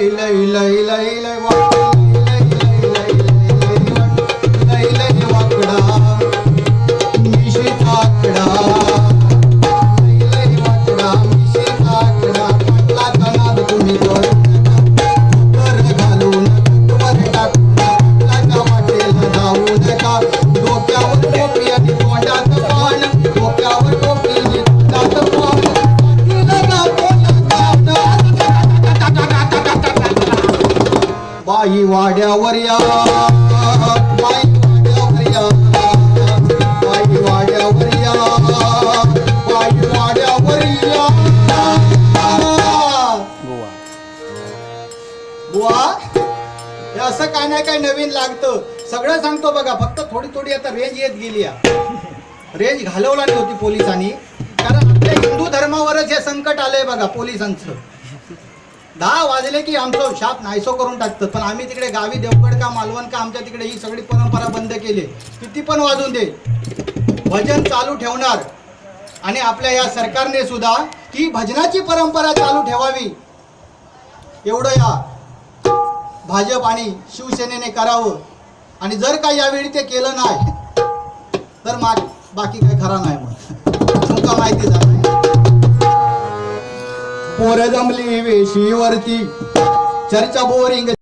लय लय लय लय वाकडा मिशी आकडा लय वाकडा मिशी आकडा पटला तनाद तुम्ही कर घालून वर टाकू नका वाटेल जाऊ नका डोक्यावर टोपी आणि तोंडात पान डोक्यावर टोपी आणि तोंडात पान बाई वाड्यावर या बाई वाड्यावर या बाई वाड्यावर या बाई वाड्यावर या बुवा हे असं काय नाही काय नवीन लागतं सगळं सांगतो बघा फक्त थोडी थोडी आता रेंज येत गेली रेंज घालवली होती पोलिसांनी कारण आपल्या हिंदू धर्मावरच हे संकट आलंय बघा पोलिसांचं 10 वाजले की आमचं शाप नाहीसो करून टाकतं पण आम्ही तिकडे गावी देवगड का मालवण का आमच्या तिकडे ही सगळी परंपरा बंद केली किती पण वाजून दे भजन चालू ठेवणार आणि आपल्या या सरकारने सुद्धा ही भजनाची परंपरा चालू ठेवावी एवढं या भाजप आणि शिवसेनेने करावं आणि जर काही यावेळी ते केलं नाही तर बाकी काय खरा नाही मग तुमका माहिती झालं पोर जमली वेशीवरती चर्चा बोरिंग